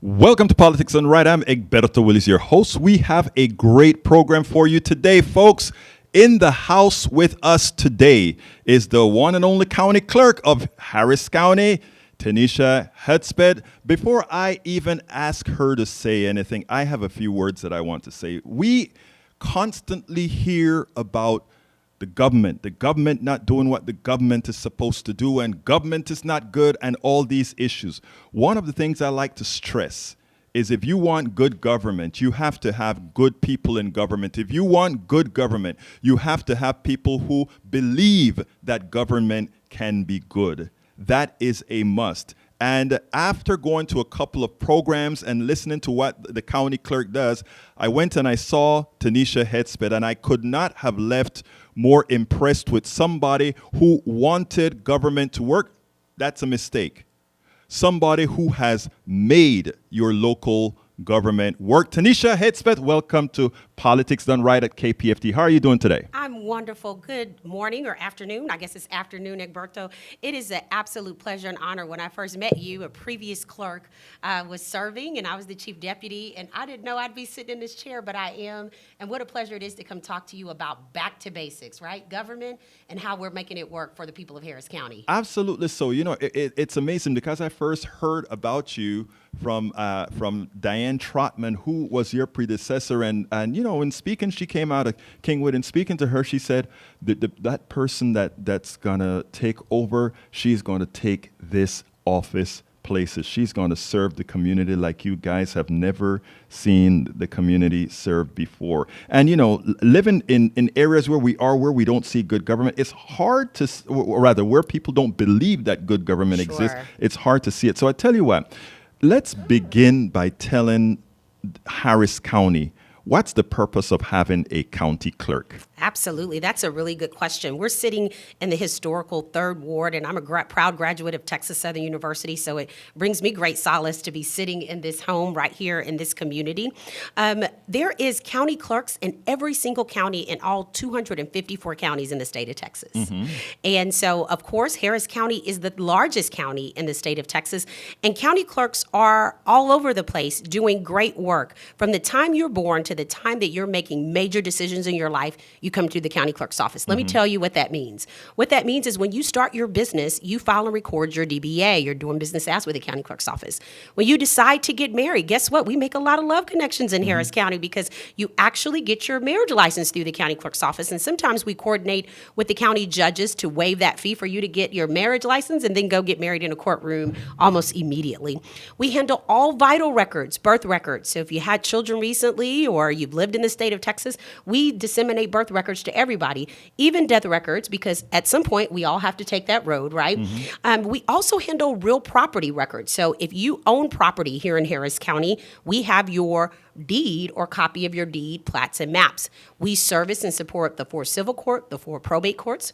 Welcome to Politics Done Right. I'm Egberto Willis, your host. We have a great program for you today, folks. In the house with us today is the one and only county clerk of Harris County, Teneshia Hudspeth. Before I even ask her to say anything, I have a few words that I want to say. We constantly hear about the government not doing what the government is supposed to do, and government is not good, and all these issues. One of the things I like to stress is if you want good government, you have to have good people in government. If you want good government, you have to have people who believe that government can be good. That is a must. And after going to a couple of programs and listening to what the county clerk does, I went and I saw Teneshia Hudspeth, and I could not have left more impressed with somebody who wanted government to work. That's a mistake. Somebody who has made your local government work. Teneshia Hudspeth, welcome to Politics Done Right at KPFT. How are you doing today? I'm wonderful. Good morning or afternoon. I guess it's afternoon, Egberto. It is an absolute pleasure and honor. When I first met you, a previous clerk was serving, and I was the chief deputy, and I didn't know I'd be sitting in this chair, but I am. And what a pleasure it is to come talk to you about back to basics, right? Government and how we're making it work for the people of Harris County. Absolutely. So, you know, it's amazing because I first heard about you from Diane Trotman, who was your predecessor, and you know, in speaking, she came out of Kingwood, and speaking to her, she said that person that's gonna take over, she's gonna take this office places. She's gonna serve the community like you guys have never seen the community served before. And you know, living in areas where we don't see good government, it's hard to, or rather, where people don't believe that good government exists, it's hard to see it. So I tell you what. Let's begin by telling Harris County, what's the purpose of having a county clerk? Absolutely. That's a really good question. We're sitting in the historical 3rd Ward, and I'm a proud graduate of Texas Southern University, so it brings me great solace to be sitting in this home right here in this community. There is county clerks in every single county in all 254 counties in the state of Texas. Mm-hmm. And so, of course, Harris County is the largest county in the state of Texas, and county clerks are all over the place doing great work. From the time you're born to the time that you're making major decisions in your life, you come to the county clerk's office. Let me tell you what that means. What that means is when you start your business, you file and record your DBA. You're doing business as with the county clerk's office. When you decide to get married, guess what? We make a lot of love connections in Harris County because you actually get your marriage license through the county clerk's office. And sometimes we coordinate with the county judges to waive that fee for you to get your marriage license and then go get married in a courtroom almost immediately. We handle all vital records, birth records. So if you had children recently or you've lived in the state of Texas, we disseminate birth records to everybody, even death records, because at some point we all have to take that road, right? Mm-hmm. We also handle real property records. So if you own property here in Harris County, we have your deed or copy of your deed, plats, and maps. We service and support the 4 civil court, the 4 probate courts,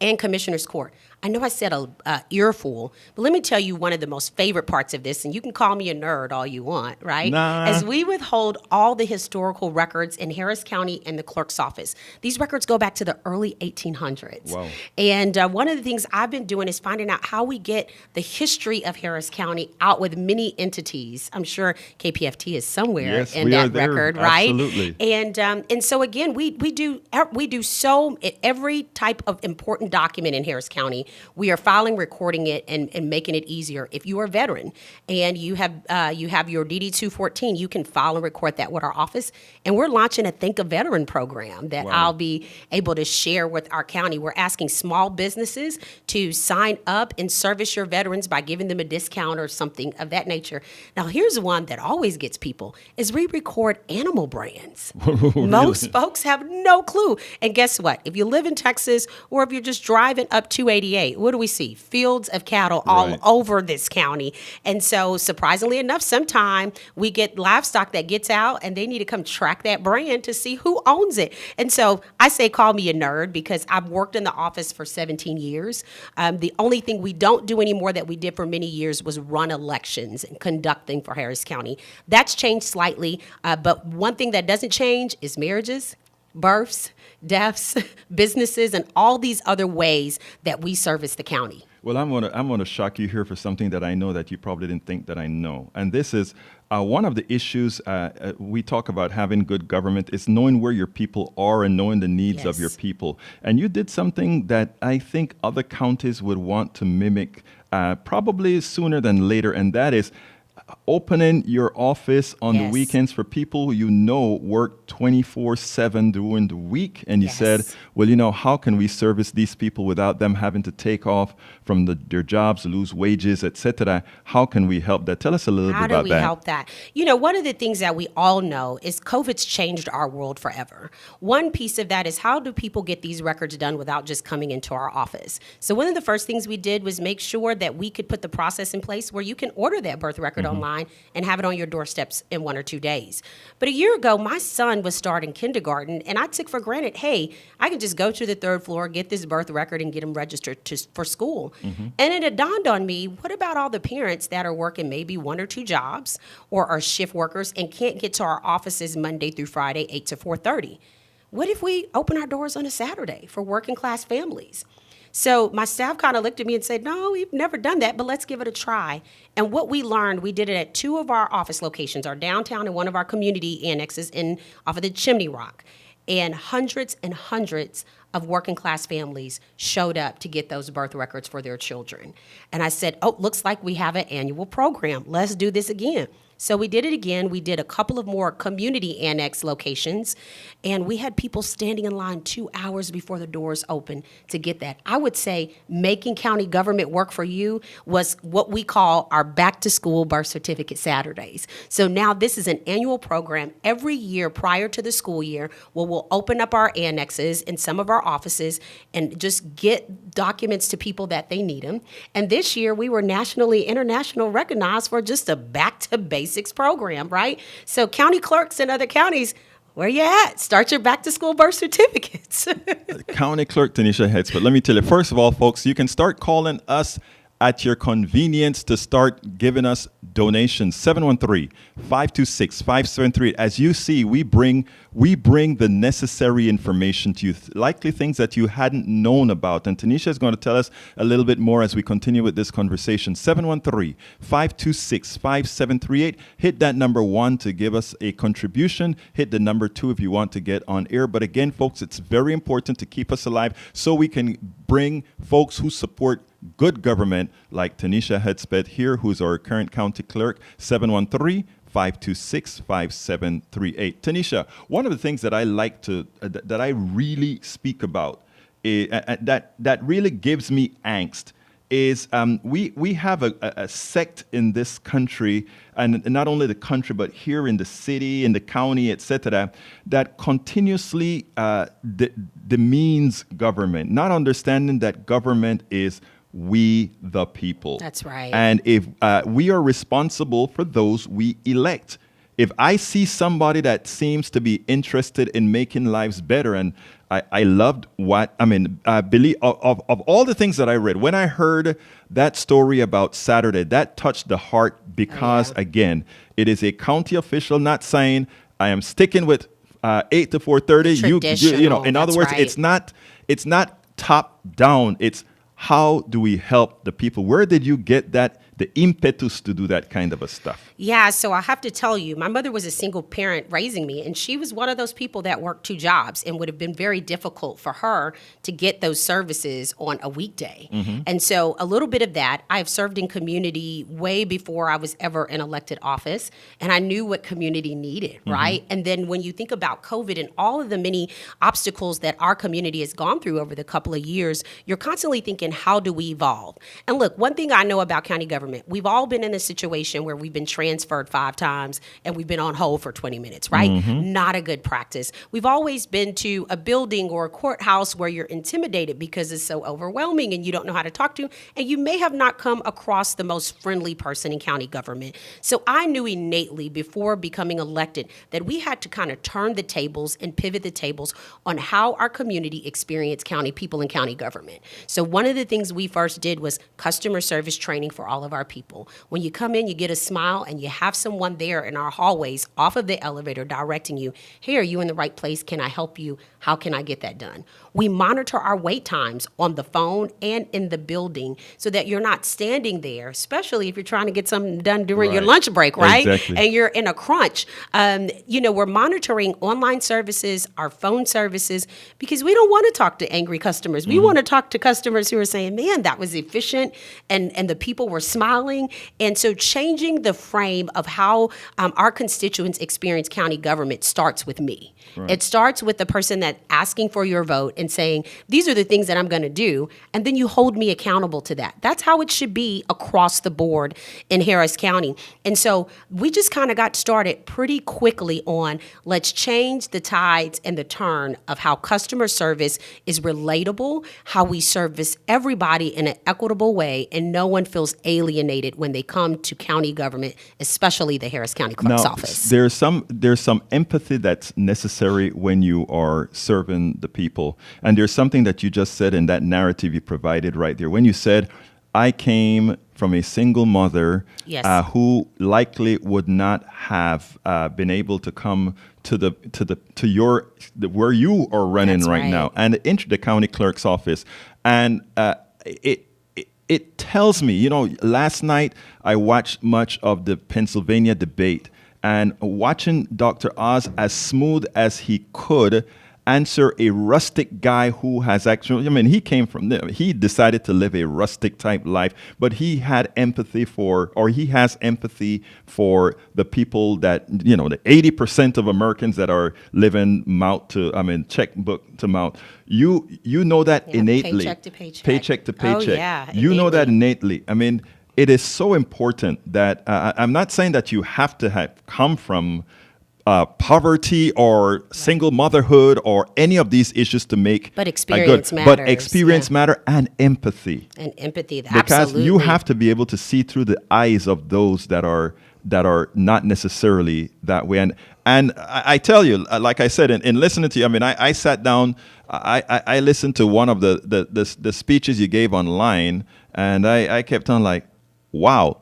and commissioner's court. I know I said a earful, but let me tell you one of the most favorite parts of this, and you can call me a nerd all you want, right? Nah. As we withhold all the historical records in Harris County and the clerk's office. These records go back to the early 1800s. Wow. And one of the things I've been doing is finding out how we get the history of Harris County out with many entities. I'm sure KPFT is somewhere in that record, right? Absolutely. And so again, we do so every type of important document in Harris County. We are filing, recording it, and making it easier. If you are a veteran and you have your DD 214, you can file and record that with our office. And we're launching a Think a Veteran program that I'll be able to share with our county. We're asking small businesses to sign up and service your veterans by giving them a discount or something of that nature. Now, here's one that always gets people, is we record animal brands. Really? Most folks have no clue. And guess what? If you live in Texas or if you're just driving up 288, what do we see? Fields of cattle all over this county. And so surprisingly enough, sometime we get livestock that gets out and they need to come track that brand to see who owns it. And so I say call me a nerd because I've worked in the office for 17 years. The only thing we don't do anymore that we did for many years was run elections and conducting for Harris County. That's changed slightly, but one thing that doesn't change is marriages, births, deaths, businesses, and all these other ways that we service the county. Well, I'm gonna shock you here for something that I know that you probably didn't think that I know, and this is one of the issues we talk about having good government is knowing where your people are and knowing the needs of your Yes. people. And you did something that I think other counties would want to mimic probably sooner than later, and that is opening your office on the Yes. weekends for people who you know work 24/7 during the week. And you said, Yes. well, how can we service these people without them having to take off from their jobs, lose wages, etc.? How can we help that? Tell us a little How bit do about we that. help that? One of the things that we all know is COVID's changed our world forever. One piece of that is how do people get these records done without just coming into our office? So one of the first things we did was make sure that we could put the process in place where you can order that birth record online and have it on your doorsteps in 1 or 2 days. But a year ago, my son was starting kindergarten, and I took for granted, hey, I can just go to the third floor, get this birth record, and get him registered for school. And it had dawned on me, what about all the parents that are working maybe 1 or 2 jobs or are shift workers and can't get to our offices Monday through Friday, 8 to 4:30? What if we open our doors on a Saturday for working class families? So my staff kind of looked at me and said, no, we've never done that, but let's give it a try. And what we learned, we did it at 2 of our office locations, our downtown and one of our community annexes off of the Chimney Rock. And hundreds of working class families showed up to get those birth records for their children. And I said, oh, looks like we have an annual program. Let's do this again. So we did it again. We did a couple of more community annex locations, and we had people standing in line 2 hours before the doors opened to get that. I would say making county government work for you was what we call our back to school birth certificate Saturdays. So now this is an annual program every year prior to the school year where we'll open up our annexes in some of our offices and just get documents to people that they need them. And this year we were nationally, international recognized for just a back to basics program, right? So county clerks in other counties, where you at? Start your back to school birth certificates. County Clerk Teneshia Hudspeth. Let me tell you, first of all, folks, you can start calling us at your convenience to start giving us donations. 713-526-5738. As you see, we bring the necessary information to you, likely things that you hadn't known about. And Teneshia is going to tell us a little bit more as we continue with this conversation. 713-526-5738. Hit that number 1 to give us a contribution. Hit the number 2 if you want to get on air. But again, folks, it's very important to keep us alive so we can bring folks who support good government like Teneshia Hudspeth here, who's our current county clerk. 713-526-5738. Teneshia, one of the things that I like to, that I really speak about, that really gives me angst, is we have a sect in this country, and not only the country, but here in the city, in the county, etc., that continuously demeans government, not understanding that government is we the people. That's right. And if we are responsible for those we elect. If I see somebody that seems to be interested in making lives better, and I loved believe of all the things that I read, when I heard that story about Saturday, that touched the heart because, again, it is a county official not saying, I am sticking with 8 to 4:30. Traditional, In other words, right. it's not top down. It's how do we help the people? Where did you get the impetus to do that kind of a stuff? Yeah, so I have to tell you, my mother was a single parent raising me, and she was one of those people that worked 2 jobs and would have been very difficult for her to get those services on a weekday. And so a little bit of that, I have served in community way before I was ever in elected office, and I knew what community needed, right? And then when you think about COVID and all of the many obstacles that our community has gone through over the couple of years, you're constantly thinking, how do we evolve? And look, one thing I know about county government, we've all been in a situation where we've been transferred 5 times and we've been on hold for 20 minutes, right? Not a good practice. We've always been to a building or a courthouse where you're intimidated because it's so overwhelming and you don't know how to talk to, and you may have not come across the most friendly person in county government. So I knew innately before becoming elected that we had to kind of turn the tables and pivot the tables on how our community experienced county people and county government. So one of the things we first did was customer service training for all of our our people. When you come in, you get a smile, and you have someone there in our hallways off of the elevator directing you, hey, are you in the right place? Can I help you? How can I get that done? We monitor our wait times on the phone and in the building so that you're not standing there, especially if you're trying to get something done during your Right. lunch break, right? Exactly. And you're in a crunch. We're monitoring online services, our phone services, because we don't want to talk to angry customers. We want to talk to customers who are saying, man, that was efficient, and the people were smiling. And so changing the frame of how our constituents experience county government starts with me. Right. It starts with the person that's asking for your vote and saying, these are the things that I'm going to do, and then you hold me accountable to that. That's how it should be across the board in Harris County. And so we just kind of got started pretty quickly on let's change the tides and the turn of how customer service is relatable, how we service everybody in an equitable way, and no one feels alienated when they come to county government, especially the Harris County Clerk's Now, office. there's some empathy that's necessary when you are serving the people. And there's something that you just said in that narrative you provided right there. When you said, I came from a single mother Yes. who likely would not have been able to come to where you are running That's right right. now, and into the county clerk's office. And it tells me, last night I watched much of the Pennsylvania debate, and watching Dr. Oz, as smooth as he could, answer a rustic guy who has actually, he came from there. He decided to live a rustic type life, but he had empathy he has empathy for the people that, the 80% of Americans that are living checkbook to mouth. You know that Yeah, innately. paycheck to paycheck. Paycheck to paycheck. Oh, yeah, You know that innately. It is so important that I'm not saying that you have to have come from poverty or single motherhood or any of these issues to make But a experience But matters, experience yeah. matter and empathy. And empathy, Because absolutely. you have to be able to see through the eyes of those that are not necessarily that way. And I tell you, like I said, in listening to you, I sat down, I listened to one of the speeches you gave online, and I kept on like, wow.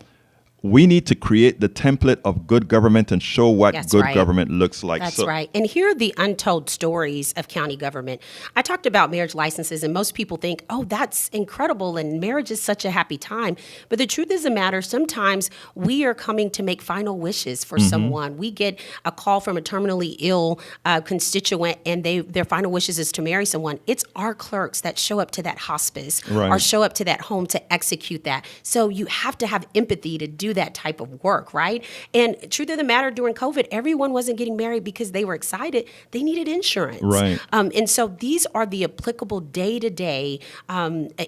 We need to create the template of good government and show what That's good right. government looks like. That's right. And here are the untold stories of county government. I talked about marriage licenses, and most people think, oh, that's incredible, and marriage is such a happy time. But the truth is the matter, sometimes we are coming to make final wishes for someone. We get a call from a terminally ill constituent, and their final wishes is to marry someone. It's our clerks that show up to that hospice Right. or show up to that home to execute that. So you have to have empathy to do that type of work, right? And truth of the matter, during COVID, everyone wasn't getting married because they were excited. They needed insurance. Right. And so these are the applicable day-to-day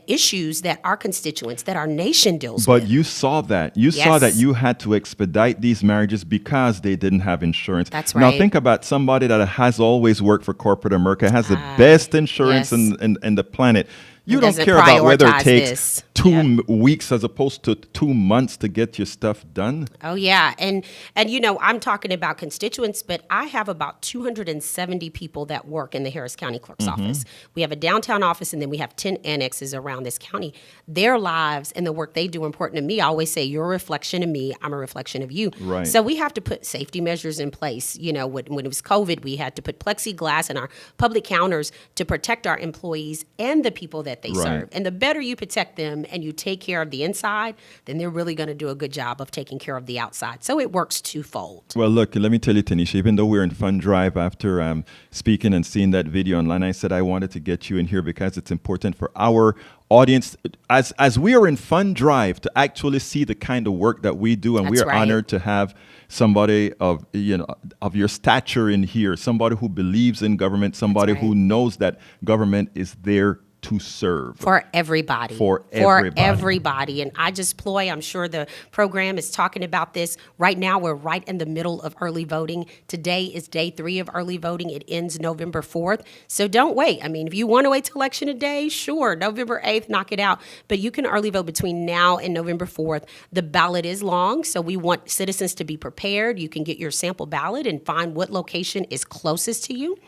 issues that our constituents, that our nation deals But with. you saw that. You saw Yes. that you had to expedite these marriages because they didn't have insurance. That's Now right. think about somebody that has always worked for corporate America, has the best insurance yes. in the planet. You And don't doesn't care about whether it prioritize takes this. 2 weeks as opposed to 2 months to get your stuff done. Oh yeah, and I'm talking about constituents, but I have about 270 people that work in the Harris County Clerk's office. We have a downtown office, and then we have 10 annexes around this county. Their lives and the work they do are important to me. I always say, you're a reflection of me. I'm a reflection of you. Right. So we have to put safety measures in place. When it was COVID, we had to put plexiglass in our public counters to protect our employees and the people that they Right. serve. And the better you protect them and you take care of the inside, then they're really going to do a good job of taking care of the outside. So it works twofold. Well, look, let me tell you, Teneshia, even though we're in Fund Drive after speaking and seeing that video online, I said I wanted to get you in here because it's important for our audience, as we are in Fund Drive, to actually see the kind of work that we do, and we That's are right. honored to have somebody of your stature in here, somebody who believes in government, somebody right. who knows that government is there to serve. For everybody. For everybody. And I just ploy, I'm sure the program is talking about this. Right now, we're right in the middle of early voting. Today is day 3 of early voting. It ends November 4th. So don't wait. If you want to wait till election day, sure, November 8th, knock it out. But you can early vote between now and November 4th. The ballot is long, so we want citizens to be prepared. You can get your sample ballot and find what location is closest to you.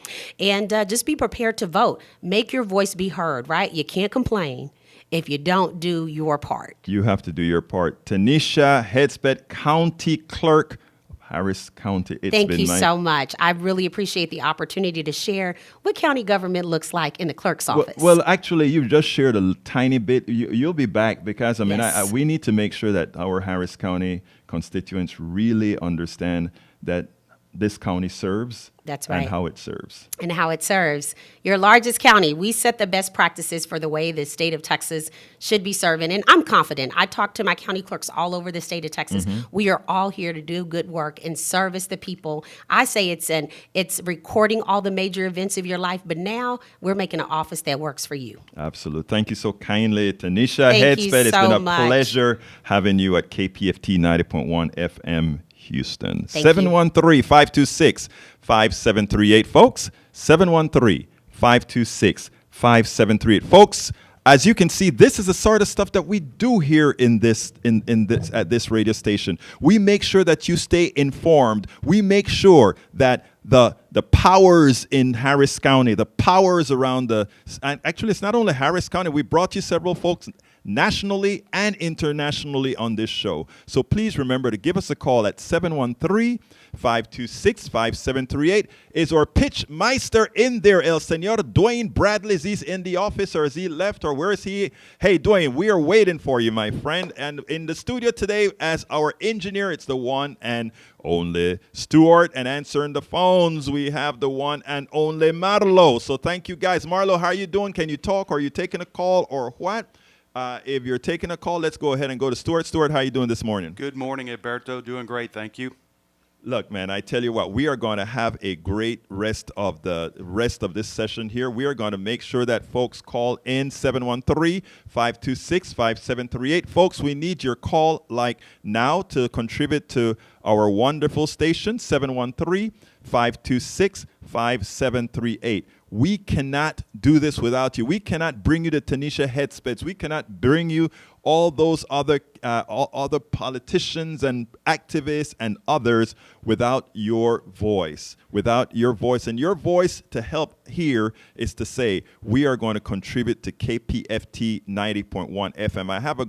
And just be prepared to vote. Make your voice be heard. Right? You can't complain if you don't do your part. You have to do your part. Teneshia Hudspeth, County Clerk, Harris County. Thank you so much. I really appreciate the opportunity to share what county government looks like in the clerk's office. Well, actually, you just shared a tiny bit. You'll be back because, I mean, Yes. we need to make sure that our Harris County constituents really understand that this county serves. That's right. And how it serves. And how it serves. Your largest county, we set the best practices for the way the state of Texas should be serving. And I'm confident. I talk to my county clerks all over the state of Texas. We are all here to do good work and service the people. I say it's recording all the major events of your life, but now we're making an office that works for you. Absolutely. Thank you so kindly, Teneshia Thank you Hudspeth. It's so been a much. pleasure having you at KPFT 90.1 FM Houston. Thank you. 713-526-5738, folks. 713-526-5738. Folks, as you can see, this is the sort of stuff that we do here in this at this radio station. We make sure that you stay informed. We make sure that the powers in Harris County, the powers around and actually it's not only Harris County, we brought you several folks nationally and internationally on this show. So please remember to give us a call at 713-526-5738. Is our pitch meister in there, El Senor Dwayne Bradley? Is he in the office or is he left or where is he? Hey, Dwayne, we are waiting for you, my friend. And in the studio today as our engineer, it's the one and only Stuart, and answering the phones, we have the one and only Marlo. So thank you guys. Marlo, how are you doing? Can you talk? Are you taking a call or what? If you're taking a call, let's go ahead and go to Stuart. Stuart, how are you doing this morning? Good morning, Alberto. Doing great, thank you. Look, man, I tell you what, we are going to have a great rest of this session here. We are going to make sure that folks call in 713-526-5738. Folks, we need your call like now to contribute to our wonderful station, 713-526-5738. We cannot do this without you. We cannot bring you the Teneshia Hudspeth. We cannot bring you all those other politicians and activists and others without your voice. Without your voice. And your voice to help here is to say, we are going to contribute to KPFT 90.1 FM. I have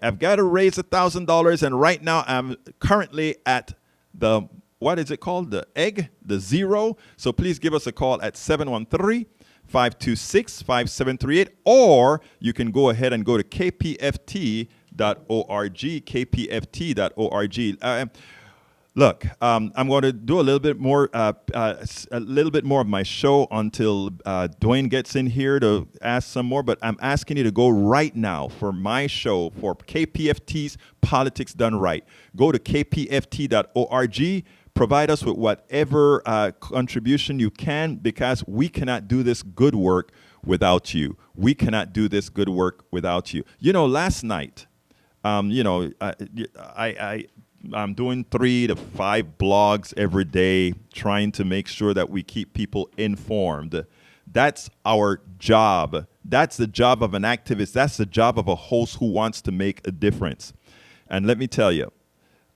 I've got to raise $1,000, and right now I'm currently at what is it called? The zero. So please give us a call at 713-526-5738, or you can go ahead and go to kpft.org, kpft.org. Look, I'm going to do a little bit more of my show until Dwayne gets in here to ask some more. But I'm asking you to go right now for my show, for KPFT's Politics Done Right. Go to kpft.org. Provide us with whatever contribution you can, because we cannot do this good work without you. We cannot do this good work without you. You know, last night, I'm doing 3 to 5 blogs every day, trying to make sure that we keep people informed. That's our job. That's the job of an activist. That's the job of a host who wants to make a difference. And let me tell you,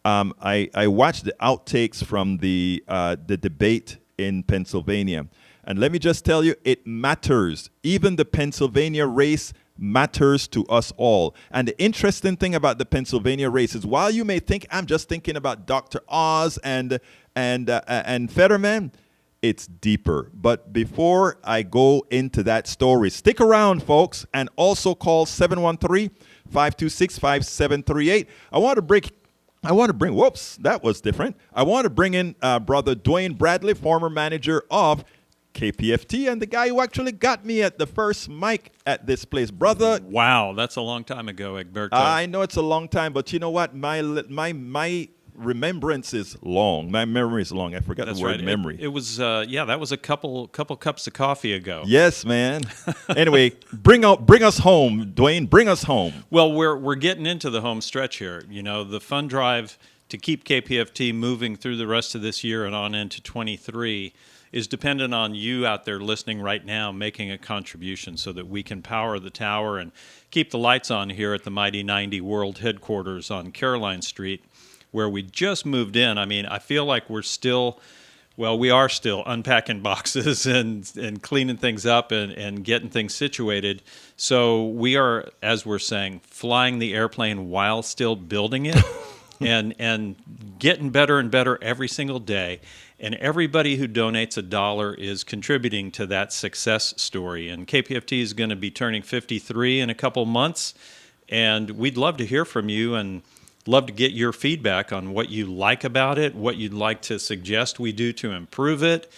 I watched the outtakes from the debate in Pennsylvania. And let me just tell you, it matters. Even the Pennsylvania race matters to us all. And the interesting thing about the Pennsylvania race is, while you may think I'm just thinking about Dr. Oz and Fetterman, it's deeper. But before I go into that story, stick around, folks, and also call 713-526-5738. I want to bring, whoops, that was different. I want to bring in Brother Dwayne Bradley, former manager of KPFT, and the guy who actually got me at the first mic at this place. Brother. Wow, that's a long time ago, Egberto. I know it's a long time, but you know what? My remembrance is long. My memory is long. I forgot the word memory. It was, that was a couple cups of coffee ago. Yes, man. Anyway, bring us home, Dwayne. Bring us home. Well, we're getting into the home stretch here. You know, the fund drive to keep KPFT moving through the rest of this year and on into 23 is dependent on you out there listening right now, making a contribution so that we can power the tower and keep the lights on here at the Mighty 90 World Headquarters on Caroline Street, where we just moved in. I mean, I feel like we're still Well, we are still unpacking boxes and cleaning things up and getting things situated. So we are, as we're saying, flying the airplane while still building it and getting better and better every single day. And everybody who donates $1 is contributing to that success story. And KPFT is going to be turning 53 in a couple months. And we'd love to hear from you and love to get your feedback on what you like about it, what you'd like to suggest we do to improve it.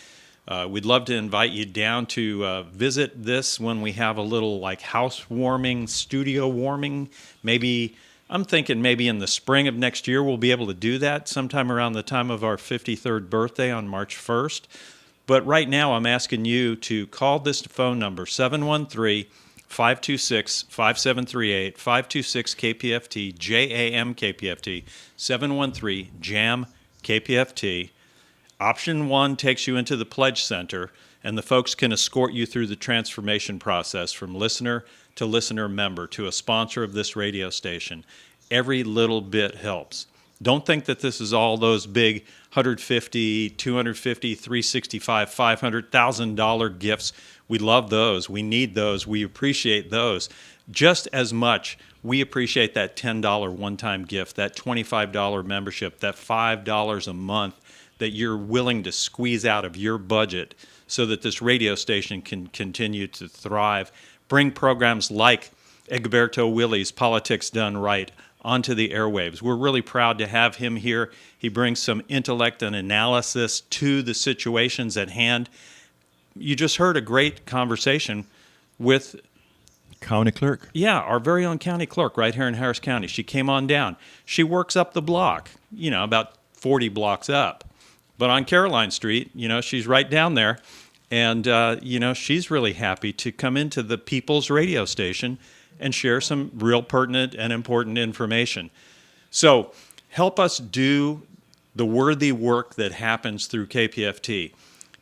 We'd love to invite you down to visit this when we have a little like housewarming, studio warming. Maybe, I'm thinking maybe in the spring of next year we'll be able to do that sometime around the time of our 53rd birthday on March 1st. But right now I'm asking you to call this phone number, 713-526-5738, 526-KPFT, JAM KPFT, 713-JAM KPFT. Option 1 takes you into the Pledge Center, and the folks can escort you through the transformation process from listener to listener member to a sponsor of this radio station. Every little bit helps. Don't think that this is all those big $150, $250, $365, $500,000 gifts. We love those. We need those. We appreciate those. Just as much, we appreciate that $10 one-time gift, that $25 membership, that $5 a month that you're willing to squeeze out of your budget so that this radio station can continue to thrive. Bring programs like Egberto Willies' Politics Done Right onto the airwaves. We're really proud to have him here. He brings some intellect and analysis to the situations at hand. You just heard a great conversation with County clerk. Yeah, our very own county clerk right here in Harris County. She came on down. She works up the block, about 40 blocks up. But on Caroline Street, she's right down there. And, she's really happy to come into the People's radio station and share some real pertinent and important information. So help us do the worthy work that happens through KPFT.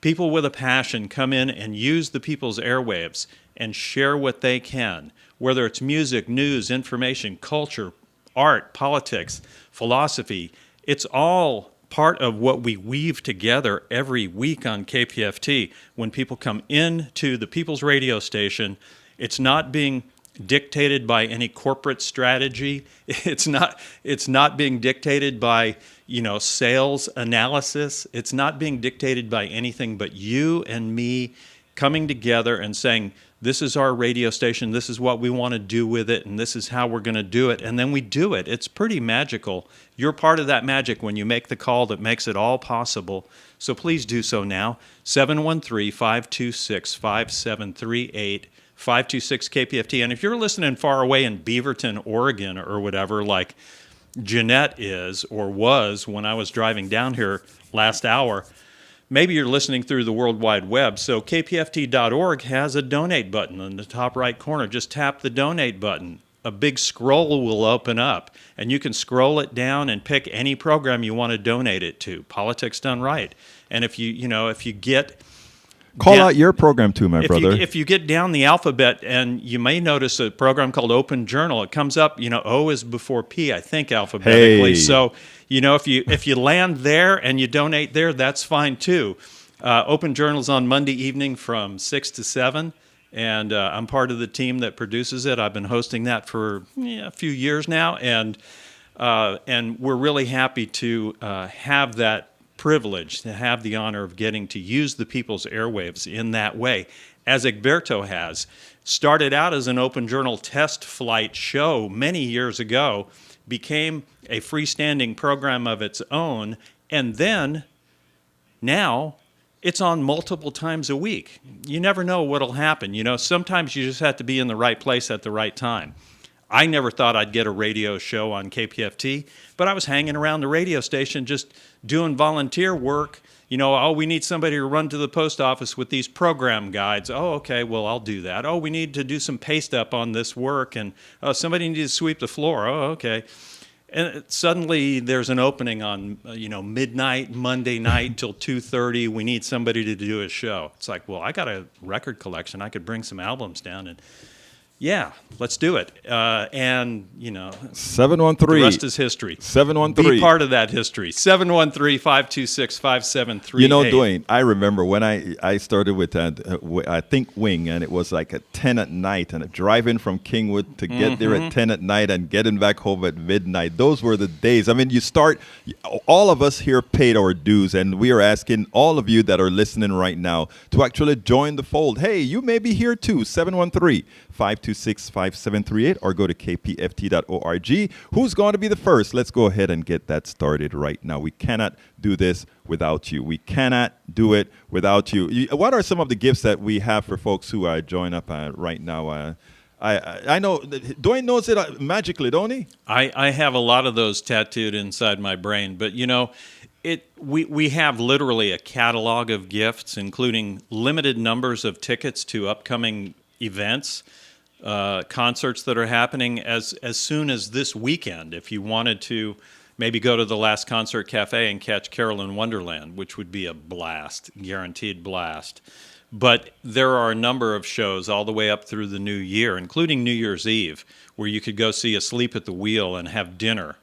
People with a passion come in and use the People's airwaves and share what they can, whether it's music, news, information, culture, art, politics, philosophy. It's all part of what we weave together every week on KPFT. When people come into the People's radio station, it's not being dictated by any corporate strategy. It's not being dictated by, sales analysis. It's not being dictated by anything but you and me coming together and saying, this is our radio station, this is what we want to do with it, and this is how we're going to do it. And then we do it. It's pretty magical. You're part of that magic when you make the call that makes it all possible. So please do so now. 713-526-5738, 526-KPFT. And if you're listening far away in Beaverton, Oregon, or whatever, like Jeanette is or was when I was driving down here last hour, maybe you're listening through the World Wide Web. So kpft.org has a donate button in the top right corner. Just tap the donate button. A big scroll will open up, and you can scroll it down and pick any program you want to donate it to. Politics Done Right. And if you get Call out your program too, my brother. If you get down the alphabet, and you may notice a program called Open Journal, it comes up, O is before P, I think, alphabetically. Hey. So, if you land there and you donate there, that's fine too. Open Journal's on Monday evening from 6 to 7, and I'm part of the team that produces it. I've been hosting that for a few years now, and we're really happy to have that privilege, to have the honor of getting to use the People's airwaves in that way, as Egberto has. Started out as an Open Journal test flight show many years ago, became a freestanding program of its own, and then now it's on multiple times a week. You never know what'll happen. Sometimes you just have to be in the right place at the right time. I never thought I'd get a radio show on KPFT, but I was hanging around the radio station just doing volunteer work. We need somebody to run to the post office with these program guides. Oh, okay, well, I'll do that. Oh, we need to do some paste up on this work, and somebody needs to sweep the floor. Oh, okay. And suddenly there's an opening on, midnight, Monday night till 2:30. We need somebody to do a show. It's like, well, I got a record collection. I could bring some albums down and Yeah, let's do it. And, you know, 713. the rest is history. 713. Be part of that history. 713-526-5738. You know, Dwayne, I remember when I started with I think Wing, and it was like at 10 at night, and driving from Kingwood to get there at 10 at night and getting back home at midnight. Those were the days. I mean, all of us here paid our dues, and we are asking all of you that are listening right now to actually join the fold. Hey, you may be here too. 713-526-5738 or go to kpft.org. Who's going to be the first? Let's go ahead and get that started right now. We cannot do this without you. We cannot do it without you. What are some of the gifts that we have for folks who are joining up right now? I know Dwayne knows it magically, don't he? I have a lot of those tattooed inside my brain, but you know, we have literally a catalog of gifts, including limited numbers of tickets to upcoming events, concerts that are happening as soon as this weekend. If you wanted to maybe go to the Last Concert Cafe and catch Carol in Wonderland, which would be a blast, guaranteed blast. But there are a number of shows all the way up through the new year, including New Year's Eve, where you could go see Asleep at the Wheel and have dinner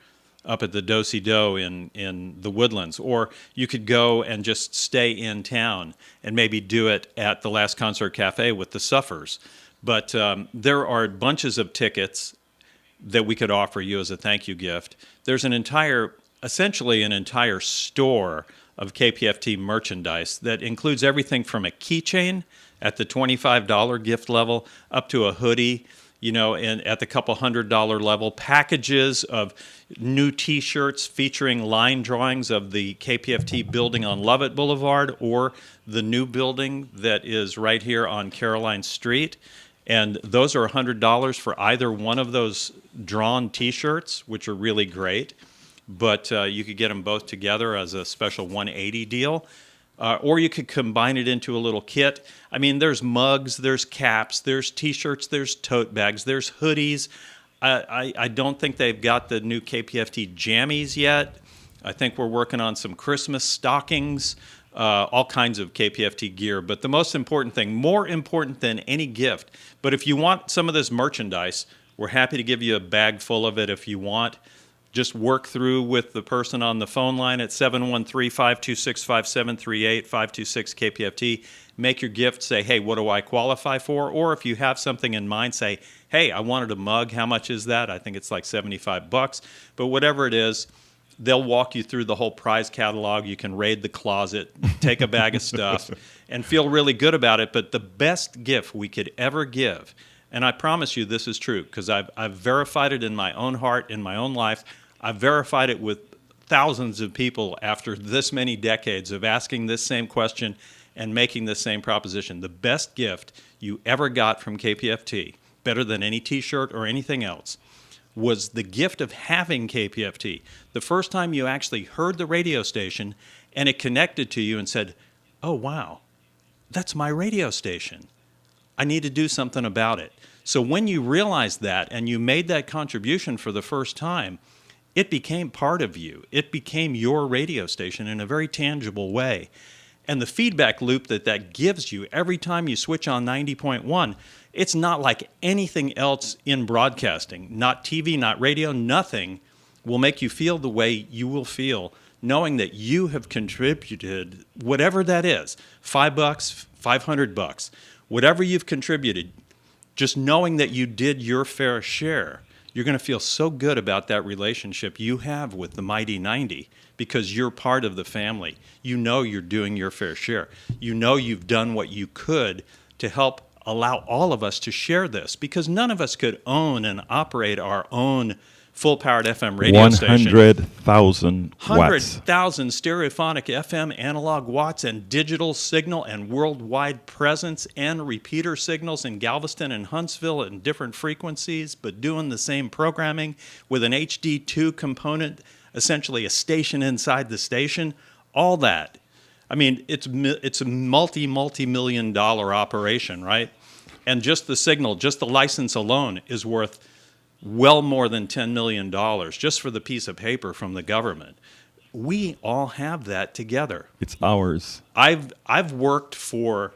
up at the Do-Si-Do in the Woodlands. Or you could go and just stay in town and maybe do it at the Last Concert Cafe with the Suffers. But there are bunches of tickets that we could offer you as a thank you gift. There's essentially an entire store of KPFT merchandise that includes everything from a keychain at the $25 gift level up to a hoodie, you know, and at the couple $100 level, packages of new T-shirts featuring line drawings of the KPFT building on Lovett Boulevard or the new building that is right here on Caroline Street. And those are $100 for either one of those drawn T-shirts, which are really great. But you could get them both together as a special 180 deal. Or you could combine it into a little kit. I mean, there's mugs, there's caps, there's T-shirts, there's tote bags, there's hoodies. I don't think they've got the new KPFT jammies yet. I think we're working on some Christmas stockings, all kinds of KPFT gear. But the most important thing, more important than any gift, but if you want some of this merchandise, we're happy to give you a bag full of it if you want. Just work through with the person on the phone line at 713-526-5738, 526-KPFT. Make your gift, say, hey, what do I qualify for? Or if you have something in mind, say, hey, I wanted a mug. How much is that? I think it's like $75. But whatever it is, they'll walk you through the whole prize catalog. You can raid the closet, take a bag of stuff, and feel really good about it. But the best gift we could ever give, and I promise you this is true because I've verified it in my own heart, in my own life. I've verified it with thousands of people after this many decades of asking this same question and making this same proposition. The best gift you ever got from KPFT, better than any T-shirt or anything else, was the gift of having KPFT. The first time you actually heard the radio station and it connected to you and said, oh, wow, that's my radio station. I need to do something about it. So when you realized that and you made that contribution for the first time, it became part of you. It became your radio station in a very tangible way. And the feedback loop that gives you every time you switch on 90.1, it's not like anything else in broadcasting. Not TV, not radio, nothing will make you feel the way you will feel knowing that you have contributed, whatever that is, $5, $500, whatever you've contributed, just knowing that you did your fair share. You're going to feel so good about that relationship you have with the Mighty 90 because you're part of the family. You know you're doing your fair share. You know you've done what you could to help allow all of us to share this because none of us could own and operate our own full-powered FM radio station. 100,000 watts. 100,000 stereophonic FM analog watts and digital signal and worldwide presence and repeater signals in Galveston and Huntsville at different frequencies, but doing the same programming with an HD2 component, essentially a station inside the station, all that. I mean, it's a multi-million dollar operation, right? And just the signal, just the license alone is worth well more than $10 million just for the piece of paper from the government. We all have that together. It's ours. I've worked for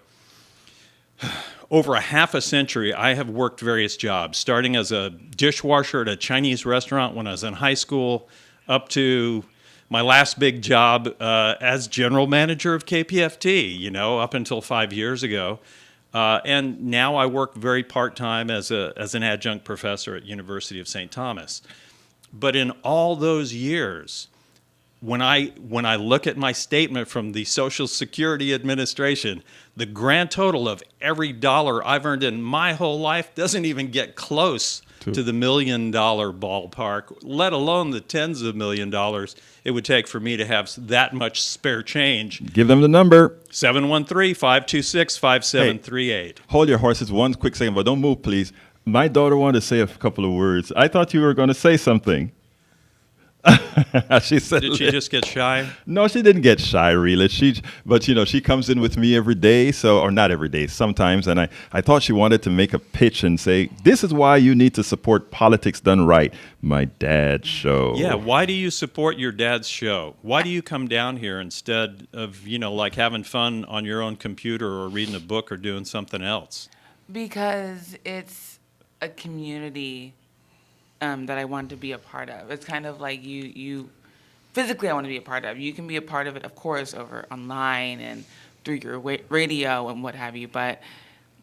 over a half a century, I have worked various jobs, starting as a dishwasher at a Chinese restaurant when I was in high school, up to my last big job as general manager of KPFT, up until 5 years ago. And now I work very part-time as an adjunct professor at University of St. Thomas. But in all those years, when I look at my statement from the Social Security Administration, the grand total of every dollar I've earned in my whole life doesn't even get close to the $1 million ballpark, let alone the tens of $1 million it would take for me to have that much spare change. Give them the number. 713-526-5738. Hey, hold your horses 1 quick second, but don't move, please. My daughter wanted to say a couple of words. I thought you were going to say something. She said, Did she just get shy? No, she didn't get shy, really. But she comes in with me every day, or not every day, sometimes. And I thought she wanted to make a pitch and say, this is why you need to support Politics Done Right, my dad's show. Yeah, why do you support your dad's show? Why do you come down here instead of, like having fun on your own computer or reading a book or doing something else? Because it's a community that I want to be a part of. It's kind of like you physically I want to be a part of. You can be a part of it, of course, over online and through your radio and what have you, but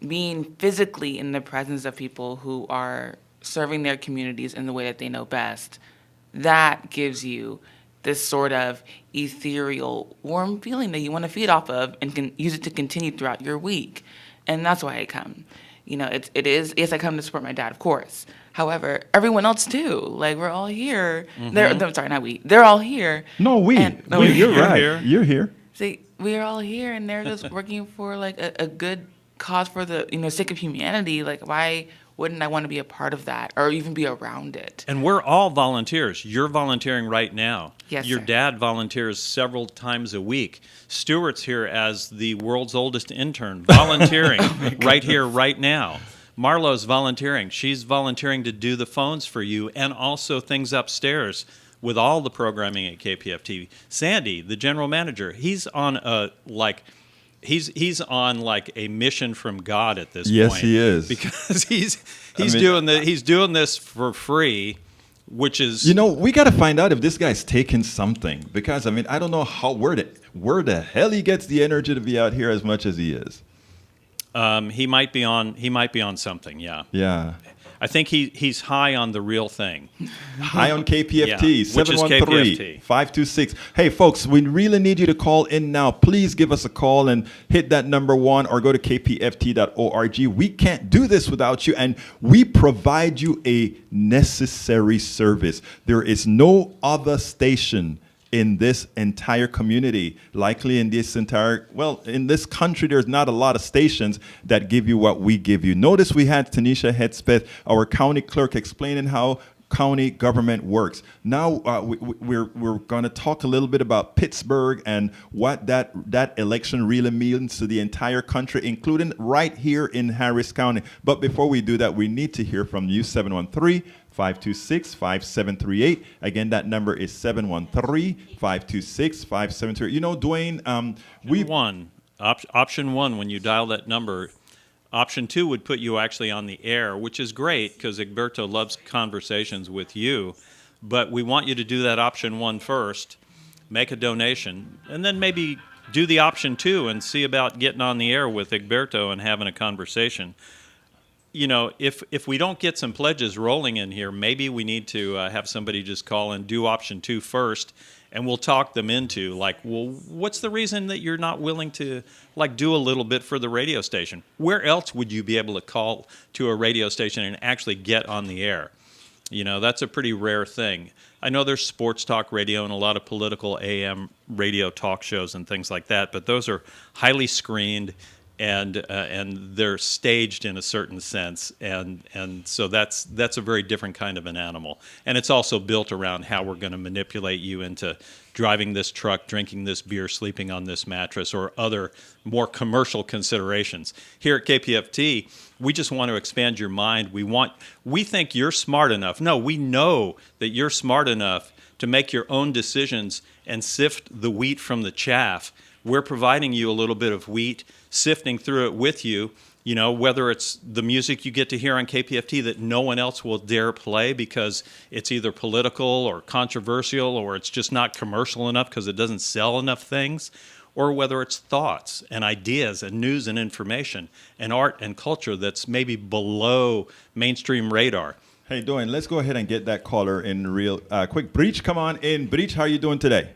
being physically in the presence of people who are serving their communities in the way that they know best, that gives you this sort of ethereal, warm feeling that you want to feed off of and can use it to continue throughout your week. And that's why I come. It is, yes, I come to support my dad, of course. However, everyone else too. Like, we're all here. I'm sorry, not we. They're all here. No, we. You're right. Here. You're here. See, we're all here, and they're just working for like a good cause for the sake of humanity. Like, why wouldn't I want to be a part of that or even be around it? And we're all volunteers. You're volunteering right now. Yes, Your sir. dad volunteers several times a week. Stuart's here as the world's oldest intern, volunteering right here, right now. Marlo's volunteering. She's volunteering to do the phones for you and also things upstairs with all the programming at KPFT. Sandy, the general manager, he's on a He's on like a mission from God at this point. Yes, he is. Because he's doing this for free, which is we got to find out if this guy's taking something, because I don't know where the hell he gets the energy to be out here as much as he is. He might be on something. Yeah. Yeah. I think he's high on the real thing. High on KPFT, Yeah, which is KPFT. 713-526. Hey, folks, we really need you to call in now. Please give us a call and hit that number 1 or go to kpft.org. We can't do this without you, and we provide you a necessary service. There is no other station in this entire community, likely in this in this country, there's not a lot of stations that give you what we give you. Notice we had Teneshia Hudspeth, our county clerk, explaining how county government works. Now we're going to talk a little bit about Pittsburgh and what that election really means to the entire country, including right here in Harris County. But before we do that, we need to hear from you. 713-526-5738. Again, that number is 713-526-5738. Dwayne, option one, when you dial that number, option 2 would put you actually on the air, which is great because Egberto loves conversations with you. But we want you to do that option 1 first, make a donation, and then maybe do the option 2 and see about getting on the air with Egberto and having a conversation. If we don't get some pledges rolling in here, maybe we need to have somebody just call and do option 2 first, and we'll talk them into, what's the reason that you're not willing to, do a little bit for the radio station? Where else would you be able to call to a radio station and actually get on the air? That's a pretty rare thing. I know there's sports talk radio and a lot of political AM radio talk shows and things like that, but those are highly screened and they're staged in a certain sense, and so that's a very different kind of an animal. And it's also built around how we're going to manipulate you into driving this truck, drinking this beer, sleeping on this mattress, or other more commercial considerations. Here at KPFT, we just want to expand your mind. We think you're smart enough. No, we know that you're smart enough to make your own decisions and sift the wheat from the chaff. We're providing you a little bit of wheat, sifting through it with you, You know, whether it's the music you get to hear on KPFT that no one else will dare play because it's either political or controversial or it's just not commercial enough because it doesn't sell enough things, or whether it's thoughts and ideas and news and information and art and culture that's maybe below mainstream radar. Hey, Doan, let's go ahead and get that caller in real quick. Breach, come on in. Breach, how are you doing today?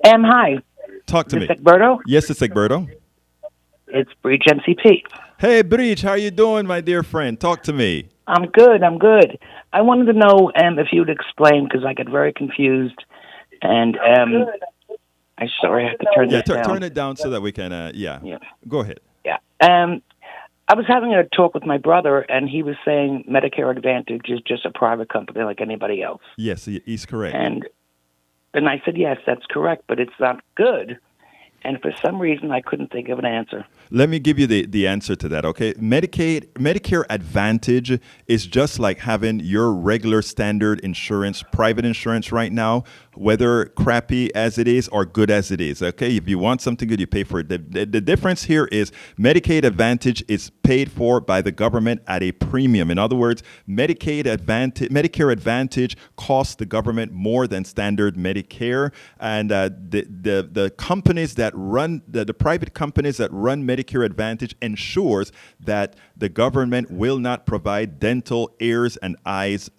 Hi. Talk to Is me. this Egberto? Yes, it's Egberto. It's Breach MCP. Hey, Breach, how you doing, my dear friend? Talk to me. I'm good. I wanted to know if you would explain, because I get very confused. And I'm sorry, I have to turn this down. Turn it down so that we can, yeah. Go ahead. Yeah. I was having a talk with my brother, and he was saying Medicare Advantage is just a private company like anybody else. Yes, he's correct. And I said, yes, that's correct, but it's not good. And for some reason, I couldn't think of an answer. Let me give you the answer to that, okay? Medicare Advantage is just like having your regular standard insurance, private insurance right now, whether crappy as it is or good as it is, okay? If you want something good, you pay for it. The difference here is Medicaid Advantage is paid for by the government at a premium. In other words, Medicare Advantage costs the government more than standard Medicare, and the companies that run, the private companies that run Medicare Advantage ensures that the government will not provide dental, ears, and eyes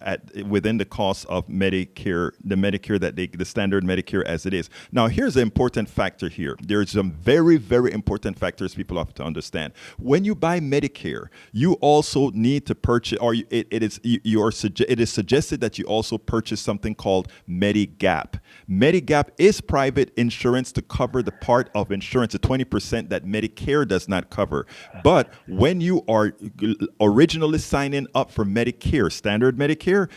within the cost of Medicare, the standard Medicare as it is. Now, here's an important factor here. There's some very, very important factors people have to understand. When you buy Medicare, you also need to purchase, or it is suggested that you also purchase something called Medigap. Medigap is private insurance to cover the part of insurance, the 20% that Medicare does not cover. But when you are originally signing up for Medicare, standard Medicare,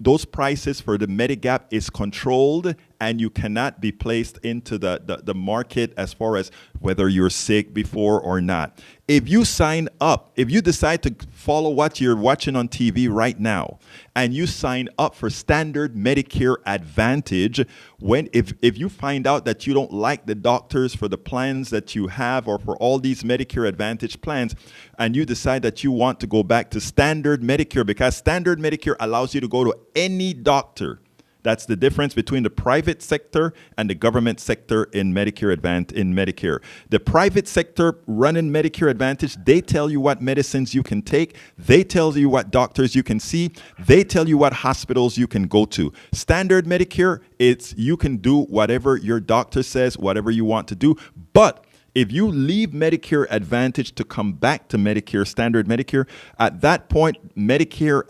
those prices for the Medigap is controlled, and you cannot be placed into the market as far as whether you're sick before or not. If you sign up, if you decide to follow what you're watching on TV right now, and you sign up for standard Medicare Advantage, if you find out that you don't like the doctors for the plans that you have or for all these Medicare Advantage plans, and you decide that you want to go back to standard Medicare, because standard Medicare allows you to go to any doctor. That's the difference between the private sector and the government sector in Medicare. The private sector running Medicare Advantage, they tell you what medicines you can take. They tell you what doctors you can see. They tell you what hospitals you can go to. Standard Medicare, you can do whatever your doctor says, whatever you want to do. But if you leave Medicare Advantage to come back to Medicare, standard Medicare, at that point, Medigap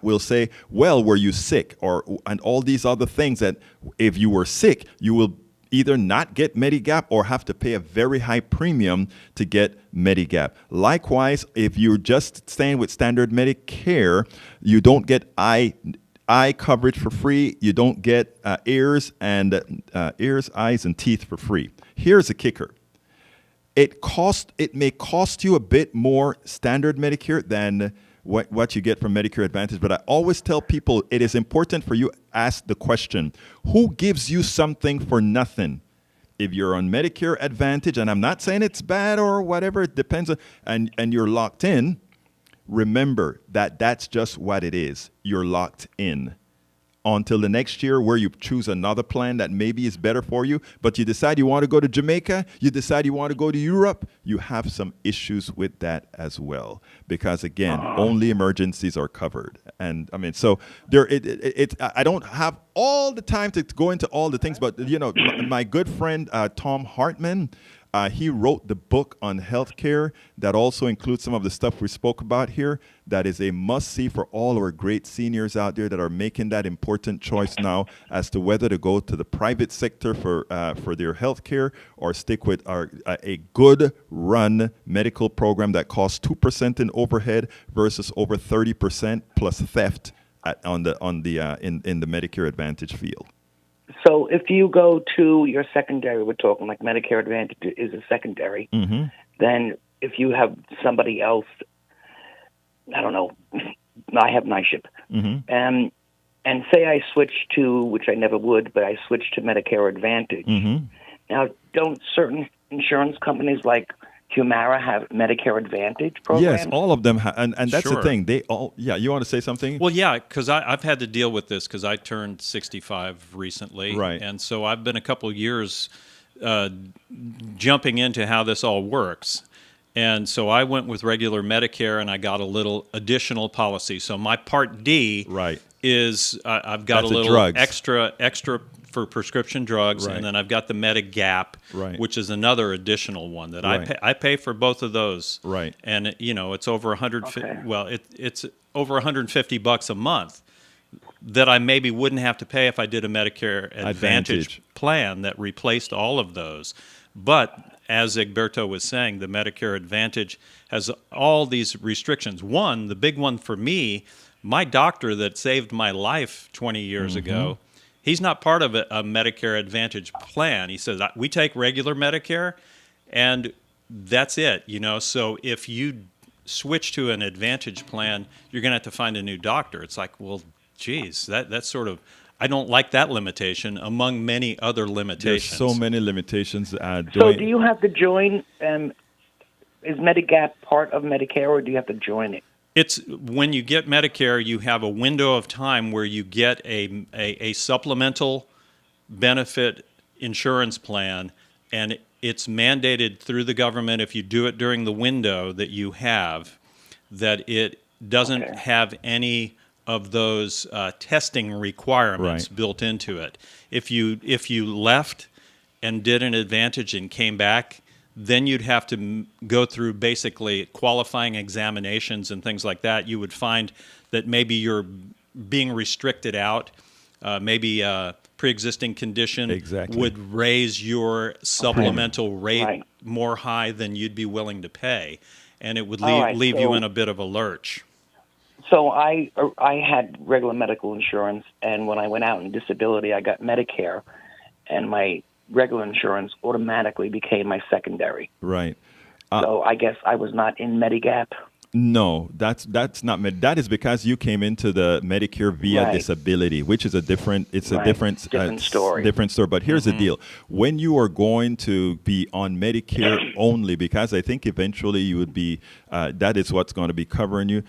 will say, well, were you sick? And all these other things that if you were sick, you will either not get Medigap or have to pay a very high premium to get Medigap. Likewise, if you're just staying with standard Medicare, you don't get eye coverage for free. You don't get ears, eyes, and teeth for free. Here's a kicker. It may cost you a bit more standard Medicare than what you get from Medicare Advantage, but I always tell people it is important for you to ask the question, who gives you something for nothing? If you're on Medicare Advantage, and I'm not saying it's bad or whatever, it depends and you're locked in, remember that that's just what it is. You're locked in until the next year, where you choose another plan that maybe is better for you, but you decide you want to go to Jamaica, you decide you want to go to Europe, you have some issues with that as well. Because again, only emergencies are covered. And I mean, so I don't have all the time to go into all the things, but you know, my good friend Tom Hartman, he wrote the book on healthcare that also includes some of the stuff we spoke about here. That is a must-see for all our great seniors out there that are making that important choice now as to whether to go to the private sector for their healthcare or stick with a good-run medical program that costs 2% in overhead versus over 30% plus theft in the Medicare Advantage field. So if you go to your secondary, we're talking like Medicare Advantage is a secondary, then if you have somebody else, I don't know, I have NISHIP, and say I switch to, which I never would, but I switch to Medicare Advantage. Now, don't certain insurance companies like Humira have Medicare Advantage programs? Yes, all of them, and that's the Sure. thing. They all, yeah. You want to say something? Well, yeah, because I've had to deal with this because I turned 65 recently. Right. And so I've been a couple years jumping into how this all works. And so I went with regular Medicare and I got a little additional policy. So my Part D Right. is I've got That's a the little drugs. extra for prescription drugs, Right. and then I've got the Medigap, Right. which is another additional one that Right. I pay for both of those. Right. And it's over 150. Okay. Well, it's over $150 a month that I maybe wouldn't have to pay if I did a Medicare Advantage plan that replaced all of those. But as Egberto was saying, the Medicare Advantage has all these restrictions. One, the big one for me, my doctor that saved my life 20 years ago, he's not part of a Medicare Advantage plan. He says, we take regular Medicare, and that's it. So if you switch to an Advantage plan, you're going to have to find a new doctor. It's like, well, geez, that's sort of, I don't like that limitation among many other There's limitations. so many limitations. So Dwayne- do you have to join? Is Medigap part of Medicare, or do you have to join it? It's when you get Medicare, you have a window of time where you get a supplemental benefit insurance plan, and it's mandated through the government if you do it during the window that you have, that it doesn't Okay. have any of those testing requirements Right. built into it. If you left and did an Advantage and came back, then you'd have to go through basically qualifying examinations and things like that. You would find that maybe you're being restricted out. Maybe a pre-existing condition Exactly. would raise your supplemental rate Right. more high than you'd be willing to pay, and it would All right, leave you so- in a bit of a lurch. So I had regular medical insurance, and when I went out in disability, I got Medicare, and my regular insurance automatically became my secondary. right. So I guess I was not in Medigap. No, that's not that is because you came into the Medicare via Right. disability, which is a different Right. different Story. Different story. But here's the deal: when you are going to be on Medicare only, because I think eventually you would be that is what's going to be covering you.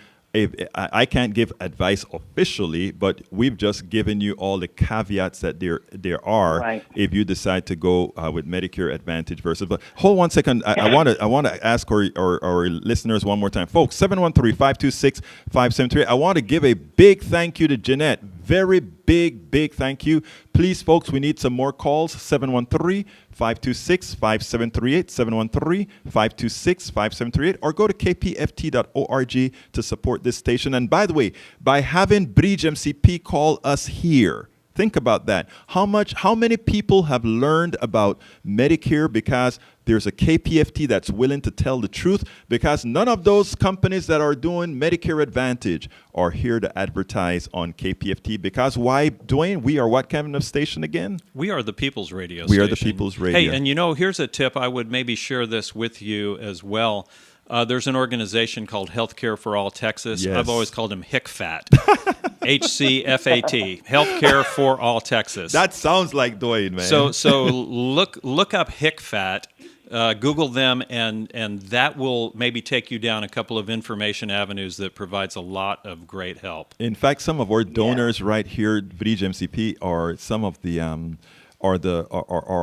I can't give advice officially, but we've just given you all the caveats that there are Right. if you decide to go with Medicare Advantage versus. But hold 1 second. I want to ask our listeners one more time, folks. 713-526-5738. I want to give a big thank you to Jeanette. Very big thank you. Please, folks, we need some more calls. 713-526-5738, 713-526-5738, or go to kpft.org to support this station. And by the way, by having Bridge MCP call us here, think about that. How many people have learned about Medicare because there's a KPFT that's willing to tell the truth? Because none of those companies that are doing Medicare Advantage are here to advertise on KPFT. Because why, Dwayne? We are what kind of station again? We are the People's Radio We are the station. People's Radio. Hey, and here's a tip. I would maybe share this with you as well. There's an organization called Healthcare for All Texas. Yes. I've always called them HCFAT. HCFAT, Healthcare for All Texas. That sounds like Dwayne, man. So look up HCFAT, Google them, and that will maybe take you down a couple of information avenues that provides a lot of great help. In fact, some of our donors right here at Bridge MCP are some of the are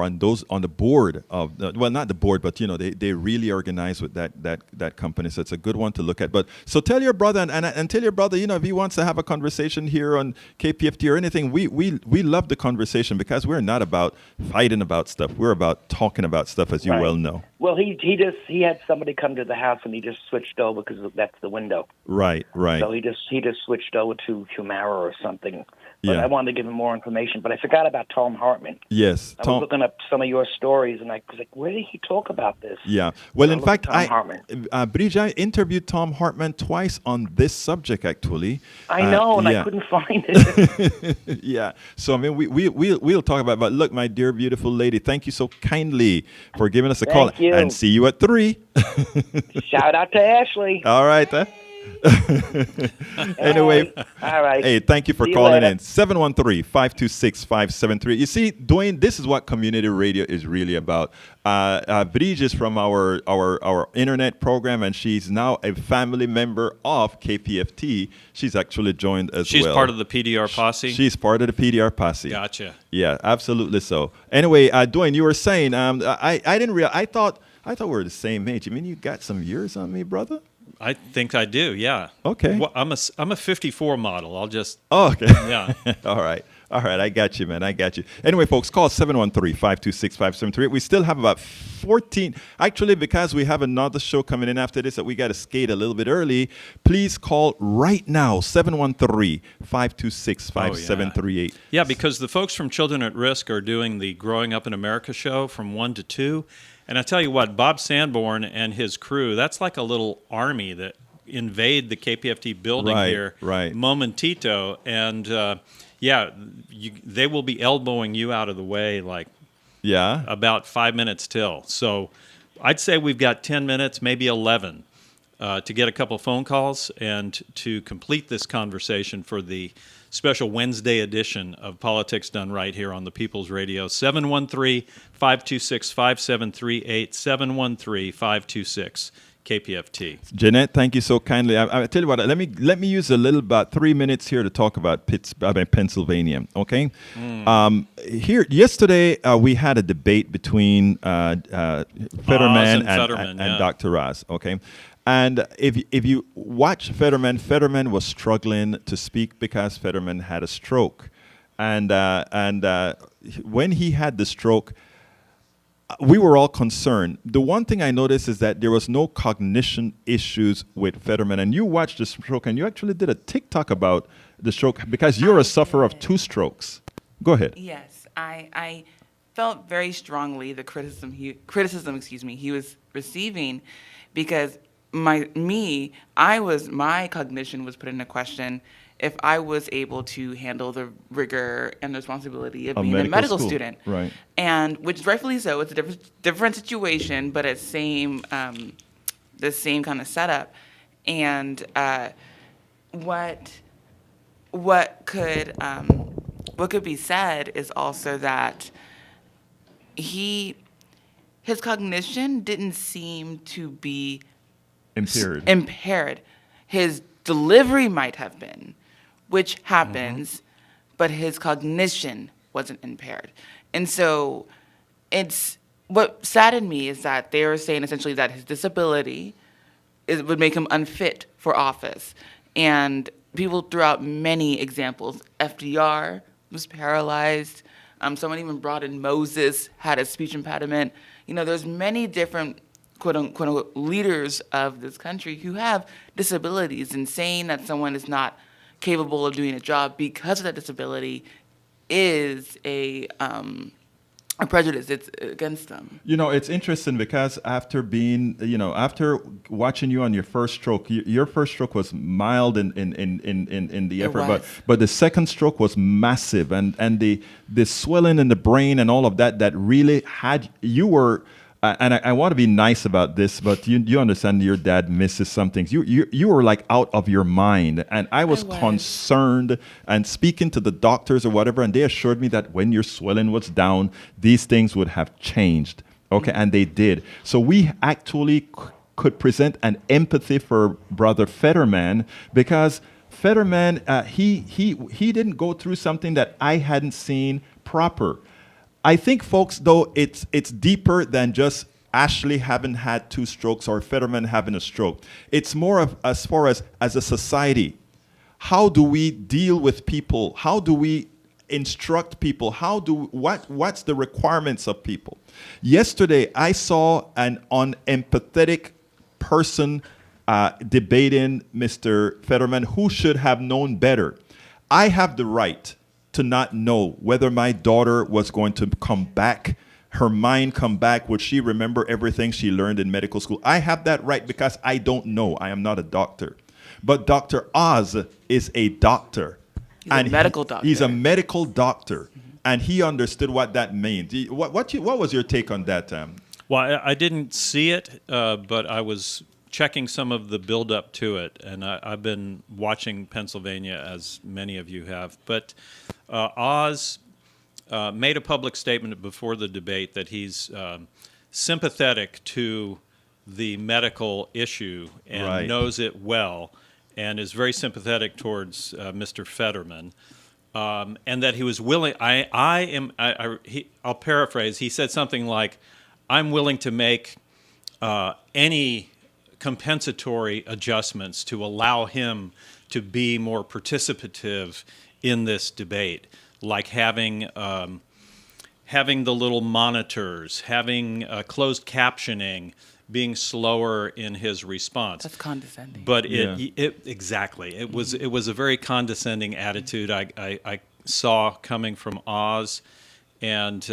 on the board of well, not the board, but they really organize with that company. So it's a good one to look at. But so tell your brother and tell your brother, if he wants to have a conversation here on KPFT or anything, we love the conversation because we're not about fighting about stuff. We're about talking about stuff, as you Right. well know. Well, he had somebody come to the house, and he just switched over because that's the window. Right. So he just switched over to Humira or something. But Yeah. I wanted to give him more information. But I forgot about Tom Hartman. Yes, I was looking up some of your stories, and I was like, where did he talk about this? Yeah. Well, in look at fact, Tom Hartman. Bridge, I interviewed Tom Hartman twice on this subject, actually. I know, and yeah. I couldn't find it. Yeah. So, I mean, we'll talk about it. But look, my dear, beautiful lady, thank you so kindly for giving us a call. Thank you. And see you at 3. Shout out to Ashley. All right. Anyway, All right. hey, thank you for See you calling later. in. 713-526-573. You see, doing this is what community radio is really about. Brige is from our internet program, and she's now a family member of KPFT. She's actually joined as She's well. part of the PDR posse? She's part of the PDR posse. Gotcha. Yeah, absolutely so. Anyway, Dwayne, you were saying, I didn't realize, I thought we were the same age. You mean you got some years on me, brother? I think I do, yeah. Okay. Well, I'm a 54 model. I'll just, Oh, okay. yeah. All right. I got you, man. I got you. Anyway, folks, call 713-526-573. We still have about 14. Actually, because we have another show coming in after this that we got to skate a little bit early, please call right now, 713-526-5738. Yeah, because the folks from Children at Risk are doing the Growing Up in America show from 1 to 2. And I tell you what, Bob Sanborn and his crew, that's like a little army that invade the KPFT building here momentito. And, they will be elbowing you out of the way like about 5 minutes till. So I'd say we've got 10 minutes, maybe 11, to get a couple phone calls and to complete this conversation for the special Wednesday edition of Politics Done Right here on the People's Radio. 713-526-5738, 713-526-KPFT. Jeanette, thank you so kindly. I tell you what, let me use about 3 minutes here to talk about Pennsylvania, okay? Here, yesterday, we had a debate between Fetterman and Dr. Oz, okay? And if you watch Fetterman was struggling to speak because Fetterman had a stroke. And when he had the stroke, we were all concerned. The one thing I noticed is that there was no cognition issues with Fetterman. And you watched the stroke, and you actually did a TikTok about the stroke because you're a sufferer of 2 strokes. Go ahead. Yes, I felt very strongly the criticism he was receiving, because my cognition was put into question if I was able to handle the rigor and the responsibility of being a medical student. Right. And which rightfully so, it's a different situation, but it's the same kind of setup. And what could be said is also that his cognition didn't seem to be impaired. His delivery might have been, which happens, but his cognition wasn't impaired. And so what saddened me is that they were saying essentially that his disability would make him unfit for office. And people threw out many examples. FDR was paralyzed. Someone even brought in Moses, had a speech impediment. There's many different quote-unquote leaders of this country who have disabilities, and saying that someone is not capable of doing a job because of that disability is a prejudice. It's against them. It's interesting because after watching you on your first stroke, your first stroke was mild in the effort, but the second stroke was massive, and the swelling in the brain and all of that really had you were. And I want to be nice about this, but you understand your dad misses some things. You were like out of your mind, and I was concerned and speaking to the doctors or whatever, and they assured me that when your swelling was down, these things would have changed. Okay, and they did. So we actually could present an empathy for Brother Fetterman because Fetterman he didn't go through something that I hadn't seen proper. I think, folks, though, it's deeper than just Ashley having had 2 strokes or Fetterman having a stroke. It's more of as far as a society. How do we deal with people? How do we instruct people? What's the requirements of people? Yesterday, I saw an unempathetic person debating Mr. Fetterman, who should have known better. I have the right to not know whether my daughter was going to come back, her mind come back, would she remember everything she learned in medical school? I have that right because I don't know. I am not a doctor. But Dr. Oz is a doctor. He's a medical doctor. He's a medical doctor, and he understood what that means. What was your take on that, Well, I didn't see it, but I was checking some of the build-up to it, and I've been watching Pennsylvania, as many of you have. But Oz made a public statement before the debate that he's sympathetic to the medical issue and Right. knows it well, and is very sympathetic towards Mr. Fetterman. And that he was willing. I'll paraphrase. He said something like, "I'm willing to make any compensatory adjustments to allow him to be more participative in this debate, like having the little monitors, having closed captioning, being slower in his response." That's condescending. But Yeah. exactly, it was a very condescending attitude I saw coming from Oz, and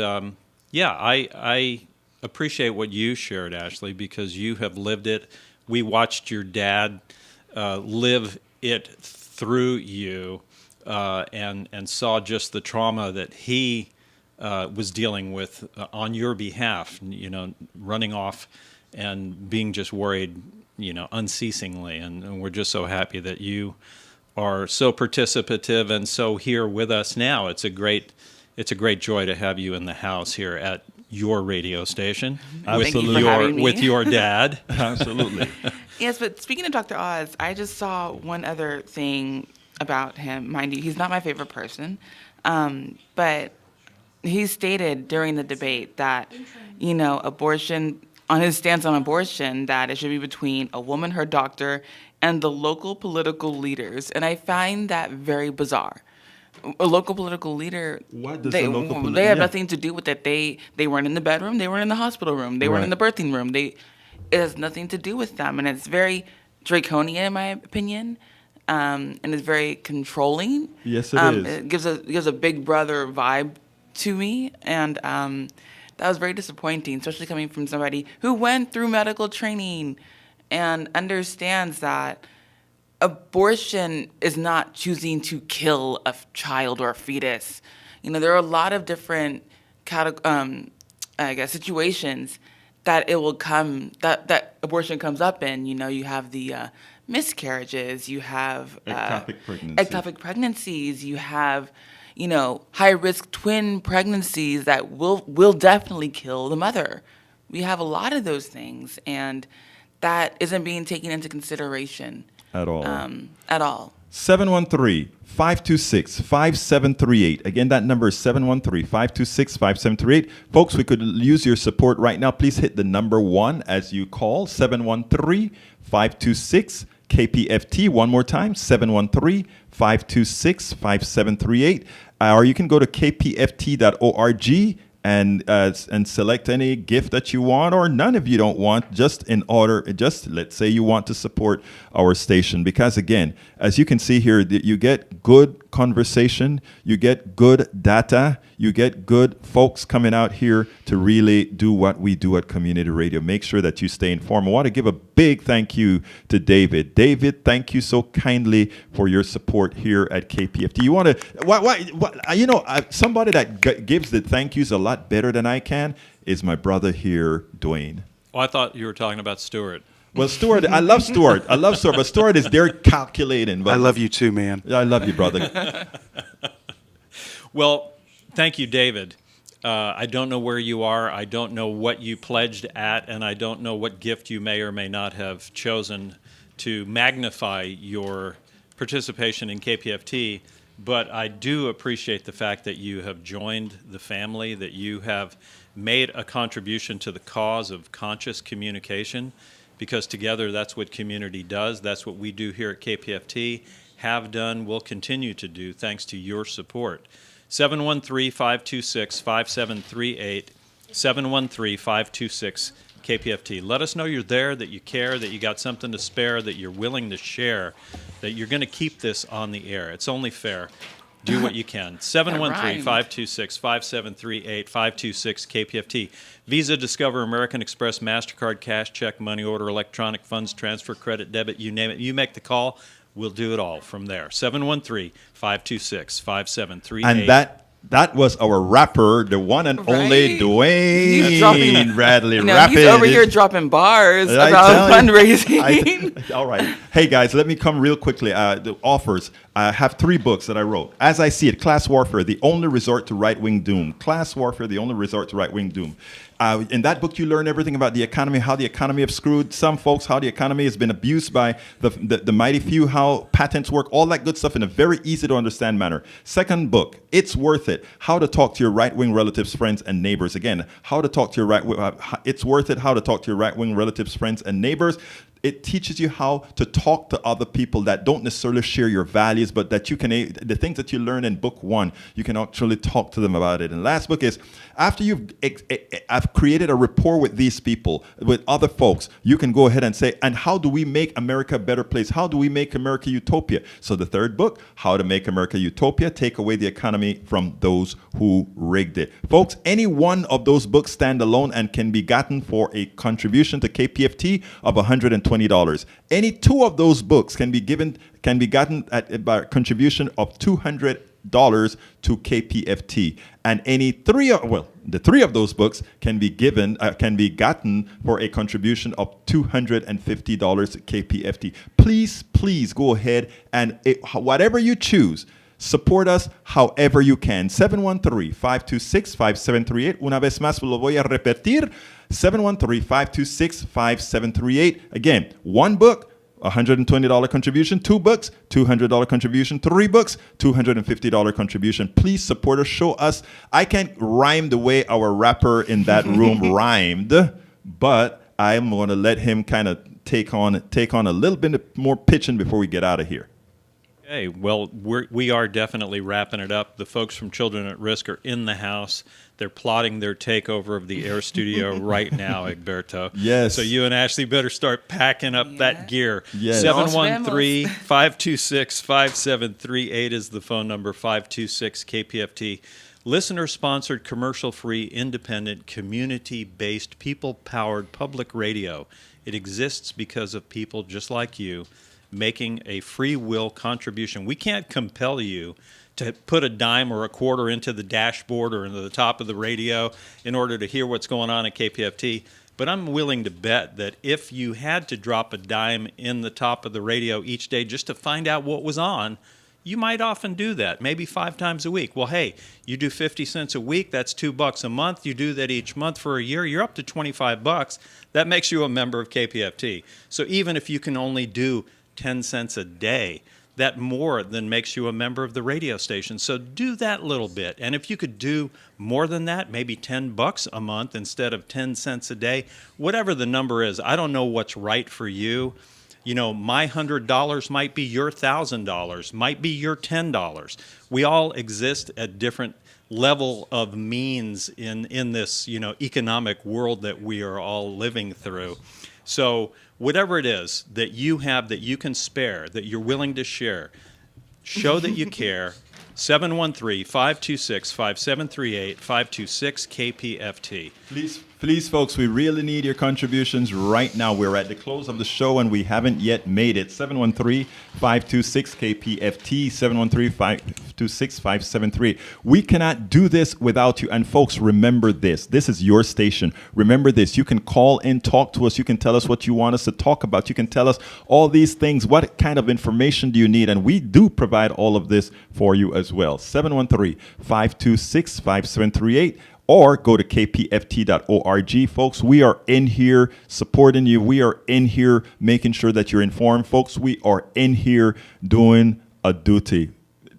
I appreciate what you shared, Ashley, because you have lived it. We watched your dad live it through you, and saw just the trauma that he was dealing with on your behalf. Running off and being just worried, unceasingly. And we're just so happy that you are so participative and so here with us now. It's a great joy to have you in the house here at your radio station Thank you for having me. with your dad. Absolutely. Yes, but speaking of Dr. Oz, I just saw one other thing about him. Mind you, he's not my favorite person, but he stated during the debate that, abortion, on his stance on abortion, that it should be between a woman, her doctor, and the local political leaders. And I find that very bizarre. A local political leader, What does they, a local they have yeah. nothing to do with it. They weren't in the bedroom. They weren't in the hospital room. They weren't in the birthing room. It has nothing to do with them. And it's very draconian, in my opinion. And it's very controlling. Yes, it is. It gives a big brother vibe to me, and that was very disappointing, especially coming from somebody who went through medical training and understands that abortion is not choosing to kill a child or a fetus. There are a lot of different situations that it will come that abortion comes up in. You have the miscarriages, you have ectopic pregnancies, you have high-risk twin pregnancies that will definitely kill the mother. We have a lot of those things, and that isn't being taken into consideration At all. At all. 713-526-5738. Again, that number is 713-526-5738. Folks, we could use your support right now. Please hit the number 1 as you call, 713-526-KPFT. One more time, 713-526-5738. Or you can go to kpft.org and select any gift that you want, or none if you don't want, just let's say you want to support our station. Because again, as you can see here, you get good conversation, you get good data, you get good folks coming out here to really do what we do at community radio. Make sure that you stay informed. I want to give a big thank you to David. David, thank you so kindly for your support here at KPFT. You want to, somebody that gives the thank yous a lot better than I can is my brother here, Dwayne. Oh, I thought you were talking about Stuart. Well, Stuart, I love Stuart, but Stuart is there calculating. But I love you too, man. I love you, brother. Well, thank you, David. I don't know where you are. I don't know what you pledged at, and I don't know what gift you may or may not have chosen to magnify your participation in KPFT. But I do appreciate the fact that you have joined the family, that you have made a contribution to the cause of conscious communication, because together that's what community does. That's what we do here at KPFT, have done, will continue to do, thanks to your support. 713-526-5738, 713-526-KPFT. Let us know you're there, that you care, that you got something to spare, that you're willing to share, that you're going to keep this on the air. It's only fair. Do what you can. 713-526-5738, 526-KPFT. Visa, Discover, American Express, MasterCard, cash, check, money order, electronic funds, transfer, credit, debit, you name it. You make the call. We'll do it all from there. 713-526-5738. And that That was our rapper, the one and only Right? Dwayne He's dropping- Bradley. You know, rapping. he's over here dropping bars I about tell you. fundraising. All right. Hey, guys, let me come real quickly. The offers. I have 3 books that I wrote. As I See It, Class Warfare, The Only Resort to Right-Wing Doom. Class Warfare, The Only Resort to Right-Wing Doom. In that book, you learn everything about the economy, how the economy has screwed some folks, how the economy has been abused by the mighty few, how patents work, all that good stuff in a very easy-to-understand manner. Second book, It's Worth It, How to Talk to Your Right-Wing Relatives, Friends, and Neighbors. Again, how to talk to your It's Worth It, How to Talk to Your Right-Wing Relatives, Friends, and Neighbors. It teaches you how to talk to other people that don't necessarily share your values, but that you can, the things that you learn in book 1, you can actually talk to them about it. And last book is, after I've created a rapport with these people, with other folks, you can go ahead and say, and how do we make America a better place? How do we make America utopia? So the third book, How to Make America Utopia, Take Away the Economy from Those Who Rigged It. Folks, any one of those books stand alone and can be gotten for a contribution to KPFT of $120. Any 2 of those books can be gotten by a contribution of $200 to KPFT, and any 3 of those books can be gotten for a contribution of $250 to KPFT. Please go ahead and whatever you choose, support us however you can. 713-526-5738. Una vez más lo voy a repetir. 713-526-5738. Again, 1 book, $120 contribution. 2 books, $200 contribution. 3 books, $250 contribution. Please support us. Show us. I can't rhyme the way our rapper in that room rhymed, but I'm going to let him kind of take on a little bit more pitching before we get out of here. Hey, well, we are definitely wrapping it up. The folks from Children at Risk are in the house. They're plotting their takeover of the Air Studio right now, Egberto. Yes. So you and Ashley better start packing up that gear. Yes. 713-526-5738 is the phone number, 526-KPFT. Listener-sponsored, commercial-free, independent, community-based, people-powered public radio. It exists because of people just like you making a free will contribution. We can't compel you to put a dime or a quarter into the dashboard or into the top of the radio in order to hear what's going on at KPFT. But I'm willing to bet that if you had to drop a dime in the top of the radio each day just to find out what was on, you might often do that, maybe 5 times a week. Well, hey, you do 50 cents a week, that's $2 a month. You do that each month for a year, you're up to $25. That makes you a member of KPFT. So even if you can only do 10 cents a day, that more than makes you a member of the radio station. So do that little bit. And if you could do more than that, maybe $10 a month instead of 10 cents a day, whatever the number is, I don't know what's right for you. You know, my $100 might be your $1,000, might be your $10. We all exist at different level of means in this, economic world that we are all living through. So whatever it is that you have that you can spare, that you're willing to share, show that you care. 713-526-5738, 526-KPFT. Please, folks, we really need your contributions right now. We're at the close of the show, and we haven't yet made it. 713-526-KPFT, 713-526-5738. We cannot do this without you. And, folks, remember this. This is your station. Remember this. You can call in, talk to us. You can tell us what you want us to talk about. You can tell us all these things. What kind of information do you need? And we do provide all of this for you as well. 713-526-5738. Or go to kpft.org. Folks, we are in here supporting you. We are in here making sure that you're informed. Folks, we are in here doing a duty.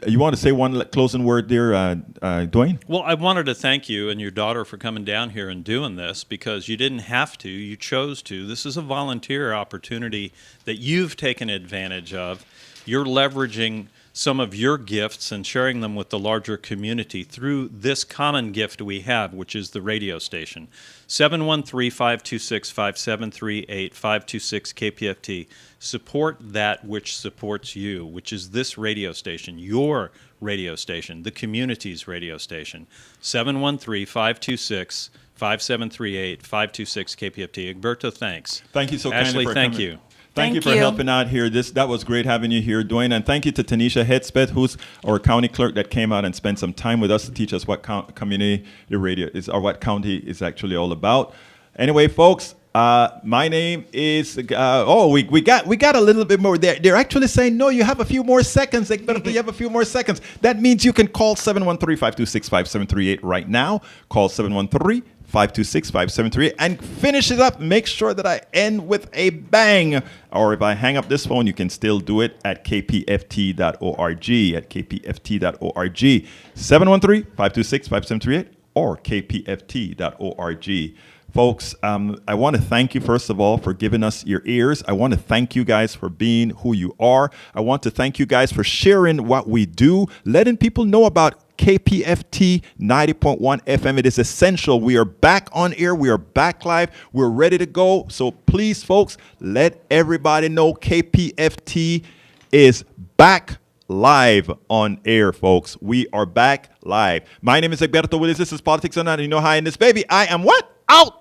You want to say one closing word there, Dwayne? Well, I wanted to thank you and your daughter for coming down here and doing this, because you didn't have to. You chose to. This is a volunteer opportunity that you've taken advantage of. You're leveraging some of your gifts and sharing them with the larger community through this common gift we have, which is the radio station. 713-526-5738, 526-KPFT. Support that which supports you, which is this radio station, your radio station, the community's radio station. 713-526-5738, 526-KPFT. Egberto, thanks. Thank you so kindly Ashley, for thank coming. you. Thank you Thank for you. helping out here. That was great having you here, Dwayne. And thank you to Teneshia Hudspeth, who's our county clerk that came out and spent some time with us to teach us what community radio is, or what county is actually all about. Anyway, folks, my name is. We got a little bit more. They're actually saying no. You have a few more seconds. You have a few more seconds. That means you can call 713-526-5738 right now. Call 713-526-5738 and finish it up. Make sure that I end with a bang. Or if I hang up this phone, you can still do it at kpft.org. At kpft.org. 713-526-5738 or kpft.org. Folks, I want to thank you, first of all, for giving us your ears. I want to thank you guys for being who you are. I want to thank you guys for sharing what we do, letting people know about KPFT 90.1 FM. It is essential. We are back on air. We are back live. We're ready to go. So please, folks, let everybody know KPFT is back live on air, folks. We are back live. My name is Egberto Willis. This is Politics on Night. You know how in this baby, I am what? Out!